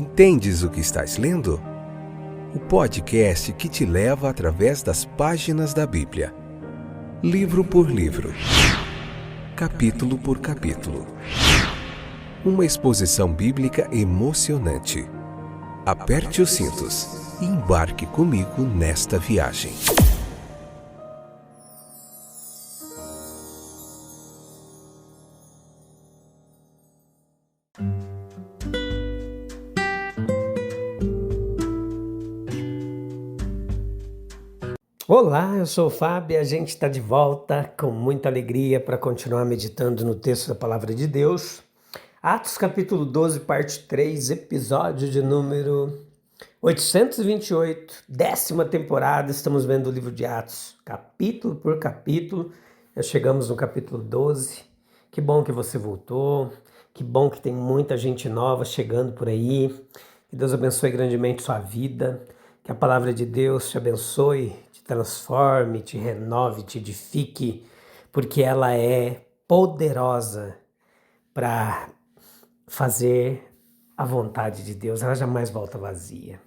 Entendes o que estás lendo? O podcast que te leva através das páginas da Bíblia, livro por livro, capítulo por capítulo. Uma exposição bíblica emocionante. Aperte os cintos e embarque comigo nesta viagem. Olá, eu sou o Fábio e a gente está de volta com muita alegria para continuar meditando no texto da Palavra de Deus. Atos capítulo 12, parte 3, episódio de número 828, 10ª temporada. Estamos vendo o livro de Atos, capítulo por capítulo. Já chegamos no capítulo 12. Que bom que você voltou, que bom que tem muita gente nova chegando por aí. Que Deus abençoe grandemente sua vida, que a Palavra de Deus te abençoe, transforme, te renove, te edifique, porque ela é poderosa para fazer a vontade de Deus, ela jamais volta vazia.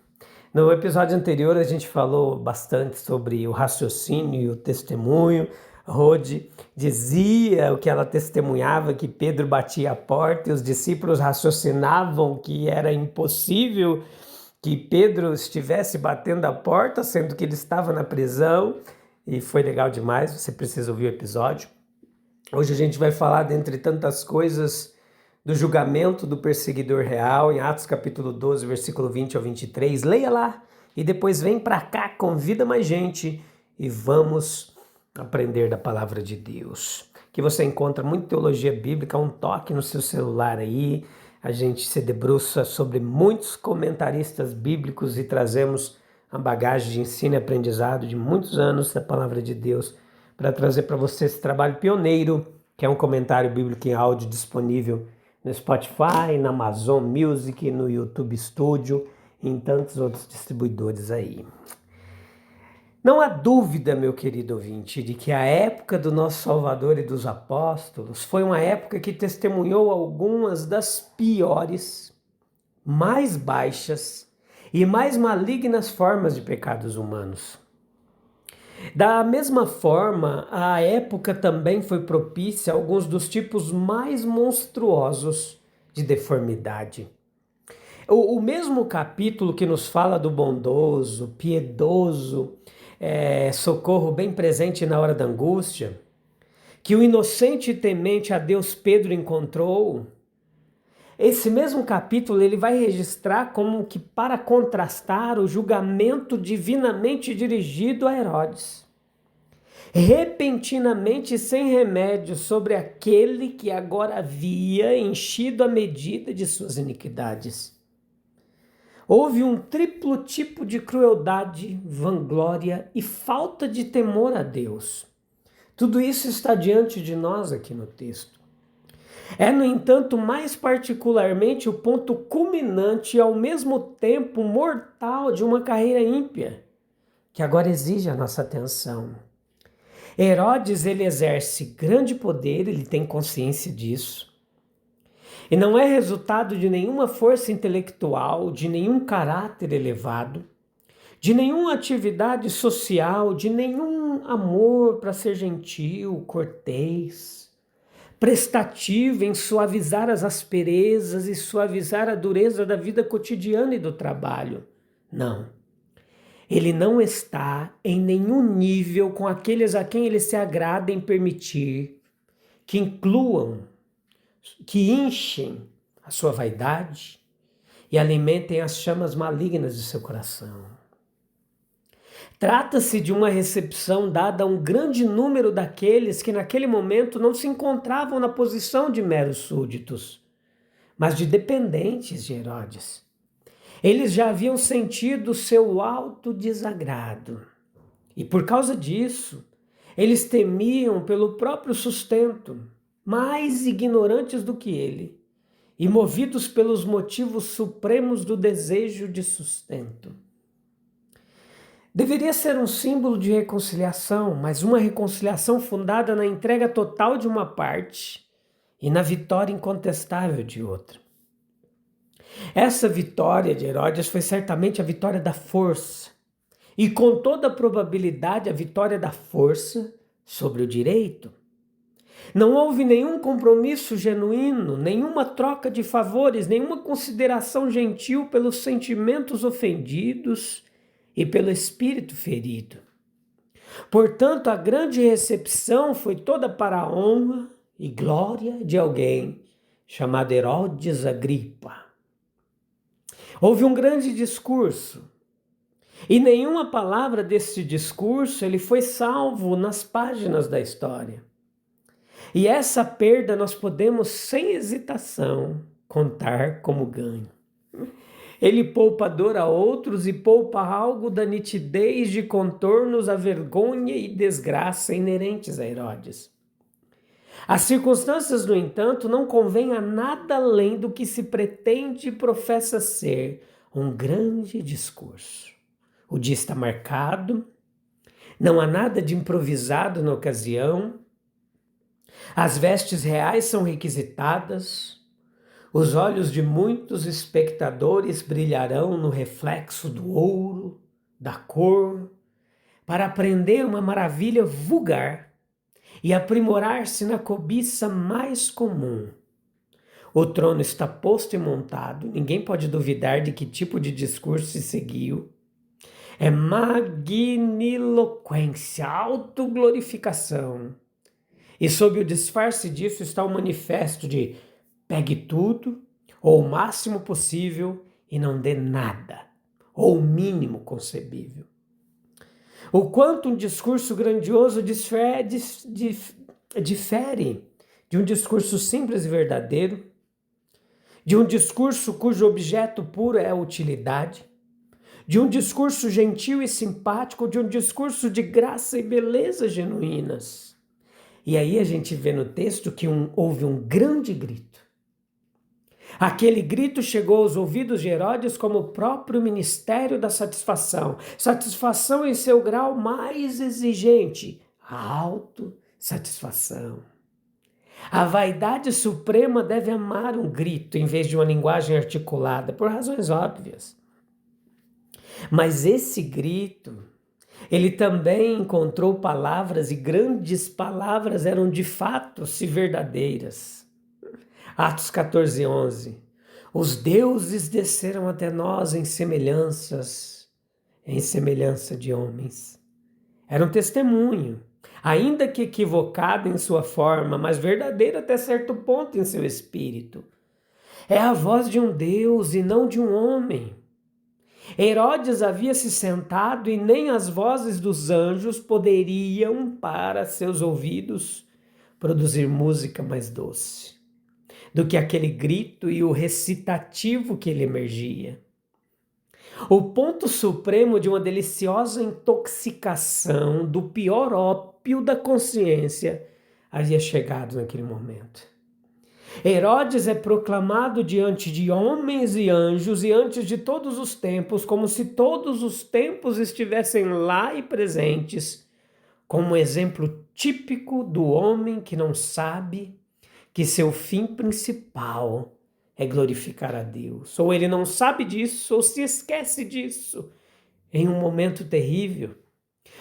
No episódio anterior a gente falou bastante sobre o raciocínio e o testemunho. Rode dizia o que ela testemunhava, que Pedro batia a porta e os discípulos raciocinavam que era impossível que Pedro estivesse batendo a porta, sendo que ele estava na prisão, e foi legal demais, você precisa ouvir o episódio. Hoje a gente vai falar, dentre tantas coisas, do julgamento do perseguidor real, em Atos capítulo 12, versículo 20 ao 23. Leia lá e depois vem para cá, convida mais gente e vamos aprender da palavra de Deus. Que você encontra muita teologia bíblica, um toque no seu celular aí. A gente se debruça sobre muitos comentaristas bíblicos e trazemos uma bagagem de ensino e aprendizado de muitos anos da Palavra de Deus para trazer para você esse trabalho pioneiro, que é um comentário bíblico em áudio disponível no Spotify, na Amazon Music, no YouTube Studio e em tantos outros distribuidores aí. Não há dúvida, meu querido ouvinte, de que a época do nosso Salvador e dos apóstolos foi uma época que testemunhou algumas das piores, mais baixas e mais malignas formas de pecados humanos. Da mesma forma, a época também foi propícia a alguns dos tipos mais monstruosos de deformidade. O mesmo capítulo que nos fala do bondoso, piedoso, socorro bem presente na hora da angústia, que o inocente e temente a Deus Pedro encontrou, esse mesmo capítulo ele vai registrar como que para contrastar o julgamento divinamente dirigido a Herodes, repentinamente e sem remédio sobre aquele que agora havia enchido a medida de suas iniquidades. Houve um triplo tipo de crueldade, vanglória e falta de temor a Deus. Tudo isso está diante de nós aqui no texto. É, no entanto, mais particularmente o ponto culminante e ao mesmo tempo mortal de uma carreira ímpia, que agora exige a nossa atenção. Herodes, ele exerce grande poder, ele tem consciência disso. E não é resultado de nenhuma força intelectual, de nenhum caráter elevado, de nenhuma atividade social, de nenhum amor para ser gentil, cortês, prestativo em suavizar as asperezas e suavizar a dureza da vida cotidiana e do trabalho. Não. Ele não está em nenhum nível com aqueles a quem ele se agrada em permitir que incluam, que enchem a sua vaidade e alimentem as chamas malignas de seu coração. Trata-se de uma recepção dada a um grande número daqueles que naquele momento não se encontravam na posição de meros súditos, mas de dependentes de Herodes. Eles já haviam sentido seu alto desagrado e por causa disso, eles temiam pelo próprio sustento, mais ignorantes do que ele, e movidos pelos motivos supremos do desejo de sustento. Deveria ser um símbolo de reconciliação, mas uma reconciliação fundada na entrega total de uma parte e na vitória incontestável de outra. Essa vitória de Herodes foi certamente a vitória da força, e com toda probabilidade a vitória da força sobre o direito. Não houve nenhum compromisso genuíno, nenhuma troca de favores, nenhuma consideração gentil pelos sentimentos ofendidos e pelo espírito ferido. Portanto, a grande recepção foi toda para a honra e glória de alguém chamado Herodes Agripa. Houve um grande discurso, e nenhuma palavra desse discurso ele foi salvo nas páginas da história. E essa perda nós podemos, sem hesitação, contar como ganho. Ele poupa dor a outros e poupa algo da nitidez de contornos à vergonha e desgraça inerentes a Herodes. As circunstâncias, no entanto, não convêm a nada além do que se pretende e professa ser um grande discurso. O dia está marcado, não há nada de improvisado na ocasião, as vestes reais são requisitadas, os olhos de muitos espectadores brilharão no reflexo do ouro, da cor, para aprender uma maravilha vulgar e aprimorar-se na cobiça mais comum. O trono está posto e montado, ninguém pode duvidar de que tipo de discurso se seguiu. É magniloquência, autoglorificação. E sob o disfarce disso está o manifesto de pegue tudo, ou o máximo possível, e não dê nada, ou o mínimo concebível. O quanto um discurso grandioso difere de um discurso simples e verdadeiro, de um discurso cujo objeto puro é a utilidade, de um discurso gentil e simpático, de um discurso de graça e beleza genuínas. E aí a gente vê no texto que houve um grande grito. Aquele grito chegou aos ouvidos de Herodes como o próprio ministério da satisfação. Satisfação em seu grau mais exigente, a autossatisfação. A vaidade suprema deve amar um grito em vez de uma linguagem articulada, por razões óbvias. Mas esse grito, ele também encontrou palavras, e grandes palavras eram de fato se verdadeiras. Atos 14:11. Os deuses desceram até nós em semelhança de homens. Era um testemunho, ainda que equivocado em sua forma, mas verdadeiro até certo ponto em seu espírito. É a voz de um Deus e não de um homem. Herodes havia se sentado e nem as vozes dos anjos poderiam, para seus ouvidos, produzir música mais doce do que aquele grito e o recitativo que ele emergia. O ponto supremo de uma deliciosa intoxicação do pior ópio da consciência havia chegado naquele momento. Herodes é proclamado diante de homens e anjos e antes de todos os tempos, como se todos os tempos estivessem lá e presentes, como um exemplo típico do homem que não sabe que seu fim principal é glorificar a Deus. Ou ele não sabe disso, ou se esquece disso em um momento terrível,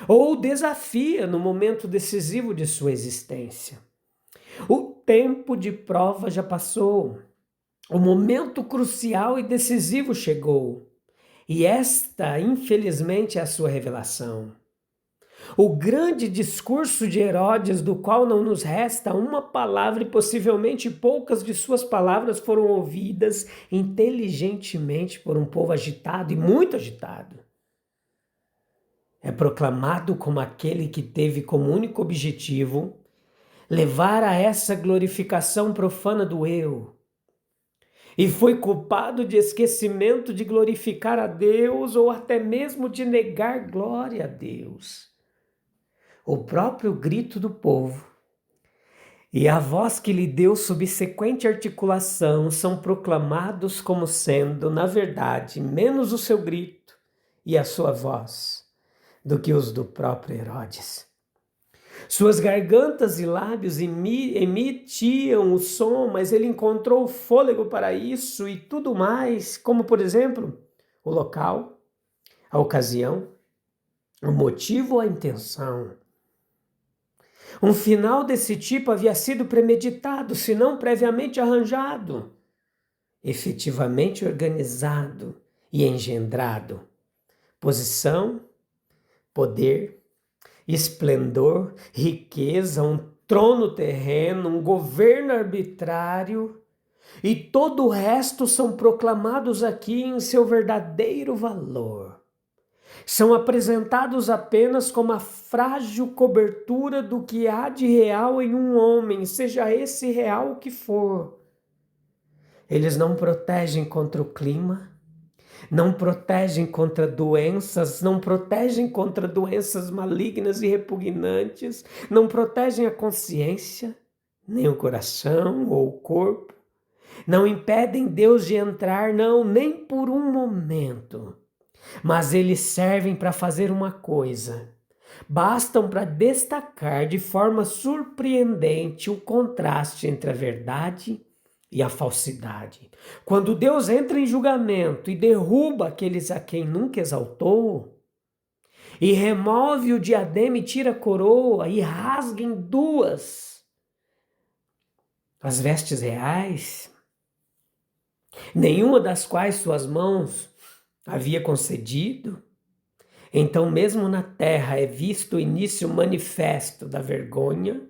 ou desafia no momento decisivo de sua existência. O tempo de prova já passou, o momento crucial e decisivo chegou, e esta, infelizmente, é a sua revelação. O grande discurso de Herodes, do qual não nos resta uma palavra e possivelmente poucas de suas palavras foram ouvidas inteligentemente por um povo agitado e muito agitado. É proclamado como aquele que teve como único objetivo levar a essa glorificação profana do eu, e foi culpado de esquecimento de glorificar a Deus ou até mesmo de negar glória a Deus. O próprio grito do povo e a voz que lhe deu subsequente articulação são proclamados como sendo, na verdade, menos o seu grito e a sua voz do que os do próprio Herodes. Suas gargantas e lábios emitiam o som, mas ele encontrou fôlego para isso e tudo mais, como por exemplo, o local, a ocasião, o motivo ou a intenção. Um final desse tipo havia sido premeditado, se não previamente arranjado, efetivamente organizado e engendrado. Posição, poder, esplendor, riqueza, um trono terreno, um governo arbitrário, e todo o resto são proclamados aqui em seu verdadeiro valor. São apresentados apenas como a frágil cobertura do que há de real em um homem, seja esse real o que for. Eles não protegem contra o clima, não protegem contra doenças, não protegem contra doenças malignas e repugnantes, não protegem a consciência, nem o coração ou o corpo, não impedem Deus de entrar, não, nem por um momento, mas eles servem para fazer uma coisa, bastam para destacar de forma surpreendente o contraste entre a verdade e a falsidade. Quando Deus entra em julgamento e derruba aqueles a quem nunca exaltou, e remove o diadema e tira a coroa e rasga em duas as vestes reais, nenhuma das quais suas mãos havia concedido, então mesmo na terra é visto o início manifesto da vergonha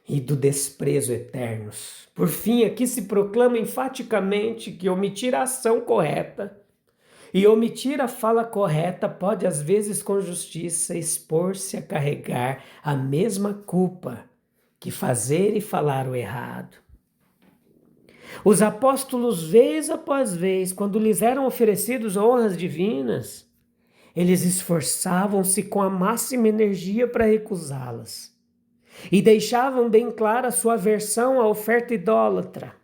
e do desprezo eternos. Por fim, aqui se proclama enfaticamente que omitir a ação correta e omitir a fala correta pode, às vezes, com justiça, expor-se a carregar a mesma culpa que fazer e falar o errado. Os apóstolos, vez após vez, quando lhes eram oferecidos honras divinas, eles esforçavam-se com a máxima energia para recusá-las. E deixavam bem clara a sua aversão à oferta idólatra.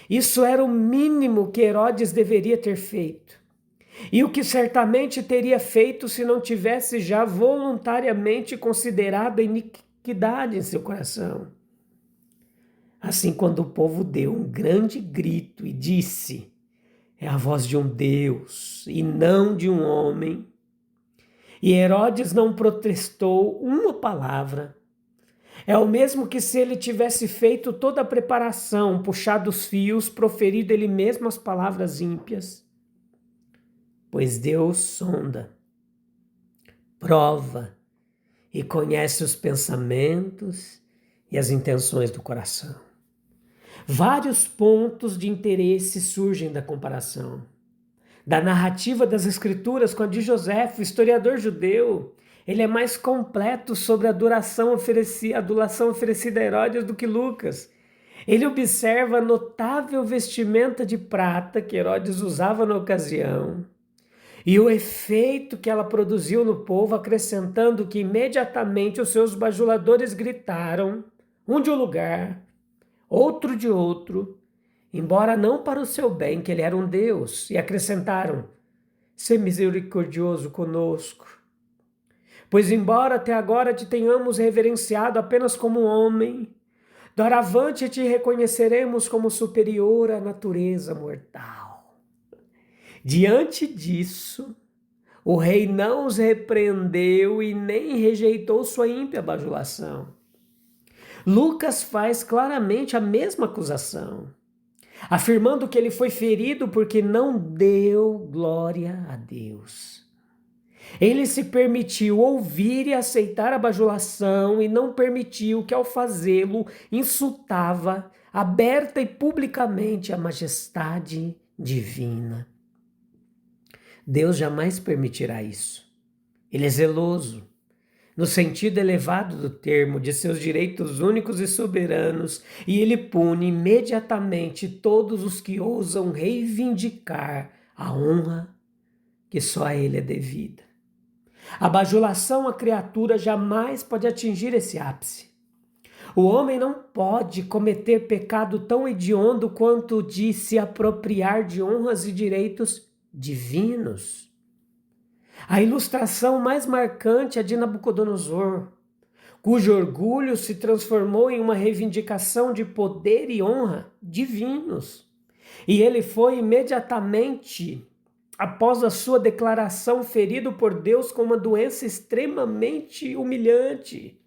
Isso era o mínimo que Herodes deveria ter feito. E o que certamente teria feito se não tivesse já voluntariamente considerado a iniquidade em seu coração. Assim, quando o povo deu um grande grito e disse: é a voz de um Deus e não de um homem, e Herodes não protestou uma palavra, é o mesmo que se ele tivesse feito toda a preparação, puxado os fios, proferido ele mesmo as palavras ímpias. Pois Deus sonda, prova e conhece os pensamentos e as intenções do coração. Vários pontos de interesse surgem da comparação. Da narrativa das Escrituras com a de José, historiador judeu, ele é mais completo sobre a adulação oferecida a Herodes do que Lucas. Ele observa a notável vestimenta de prata que Herodes usava na ocasião e o efeito que ela produziu no povo, acrescentando que imediatamente os seus bajuladores gritaram, um de um lugar, outro de outro, embora não para o seu bem, que ele era um Deus, e acrescentaram: sê misericordioso conosco. Pois embora até agora te tenhamos reverenciado apenas como homem, doravante te reconheceremos como superior à natureza mortal. Diante disso, o rei não os repreendeu e nem rejeitou sua ímpia bajulação. Lucas faz claramente a mesma acusação, afirmando que ele foi ferido porque não deu glória a Deus. Ele se permitiu ouvir e aceitar a bajulação e não permitiu que, ao fazê-lo, insultava aberta e publicamente a majestade divina. Deus jamais permitirá isso. Ele é zeloso, no sentido elevado do termo, de seus direitos únicos e soberanos, e ele pune imediatamente todos os que ousam reivindicar a honra que só a ele é devida. A bajulação à criatura jamais pode atingir esse ápice. O homem não pode cometer pecado tão hediondo quanto o de se apropriar de honras e direitos divinos. A ilustração mais marcante é de Nabucodonosor, cujo orgulho se transformou em uma reivindicação de poder e honra divinos. E ele foi imediatamente, após a sua declaração, ferido por Deus com uma doença extremamente humilhante.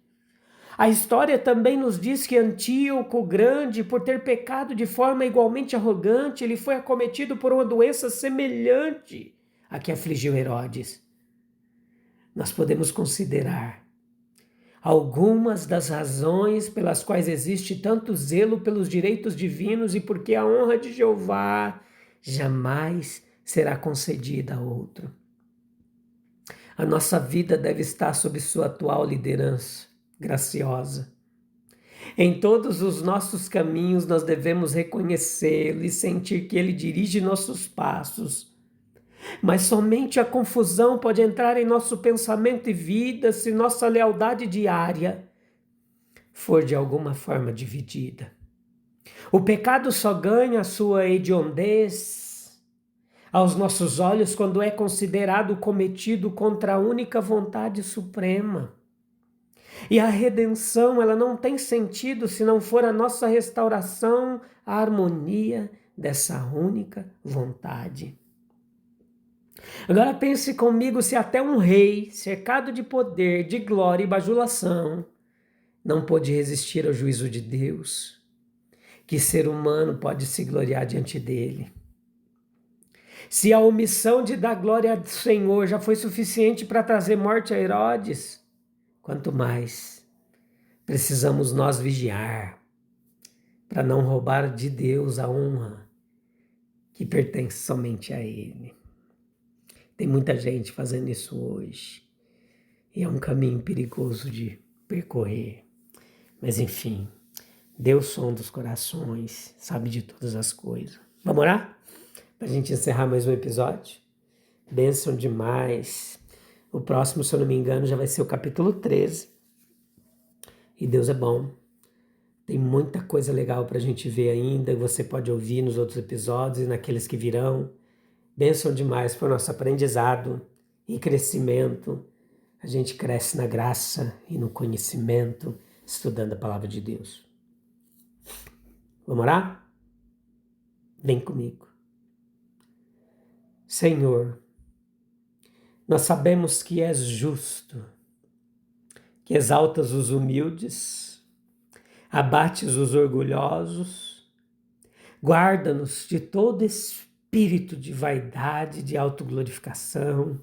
A história também nos diz que Antíoco o Grande, por ter pecado de forma igualmente arrogante, ele foi acometido por uma doença semelhante à que afligiu Herodes. Nós podemos considerar algumas das razões pelas quais existe tanto zelo pelos direitos divinos e porque a honra de Jeová jamais será concedida a outro. A nossa vida deve estar sob sua atual liderança graciosa. Em todos os nossos caminhos nós devemos reconhecê-lo e sentir que ele dirige nossos passos. Mas somente a confusão pode entrar em nosso pensamento e vida se nossa lealdade diária for de alguma forma dividida. O pecado só ganha a sua hediondez aos nossos olhos quando é considerado cometido contra a única vontade suprema. E a redenção, ela não tem sentido se não for a nossa restauração à harmonia dessa única vontade. Agora pense comigo se até um rei, cercado de poder, de glória e bajulação, não pôde resistir ao juízo de Deus. Que ser humano pode se gloriar diante dele? Se a omissão de dar glória ao Senhor já foi suficiente para trazer morte a Herodes, quanto mais precisamos nós vigiar para não roubar de Deus a honra que pertence somente a Ele. Tem muita gente fazendo isso hoje e é um caminho perigoso de percorrer. Mas enfim, Deus sonda os corações, sabe de todas as coisas. Vamos orar? Para a gente encerrar mais um episódio? Bênção demais. O próximo, se eu não me engano, já vai ser o capítulo 13. E Deus é bom. Tem muita coisa legal para a gente ver ainda. Você pode ouvir nos outros episódios e naqueles que virão. Bênção demais para o nosso aprendizado e crescimento. A gente cresce na graça e no conhecimento, estudando a palavra de Deus. Vamos orar? Vem comigo. Senhor, nós sabemos que és justo, que exaltas os humildes, abates os orgulhosos, guarda-nos de todo espírito de vaidade, de autoglorificação.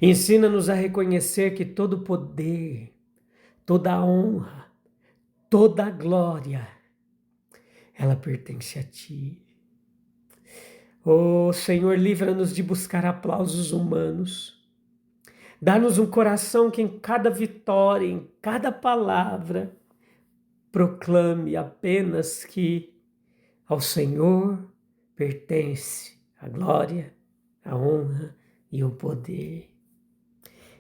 Ensina-nos a reconhecer que todo poder, toda honra, toda glória, ela pertence a Ti. Oh, Senhor, livra-nos de buscar aplausos humanos. Dá-nos um coração que em cada vitória, em cada palavra, proclame apenas que ao Senhor pertence a glória, a honra e o poder.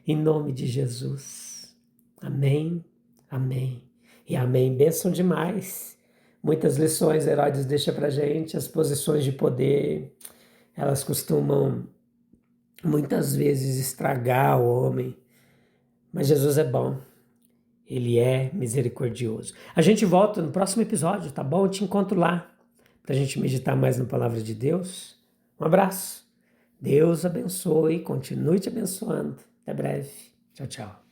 Em nome de Jesus. Amém, amém e amém. Bênção demais. Muitas lições Herodes deixa pra gente, as posições de poder, elas costumam muitas vezes estragar o homem, mas Jesus é bom, Ele é misericordioso. A gente volta no próximo episódio, tá bom? Eu te encontro lá, pra gente meditar mais na palavra de Deus. Um abraço, Deus abençoe, continue te abençoando. Até breve, tchau, tchau.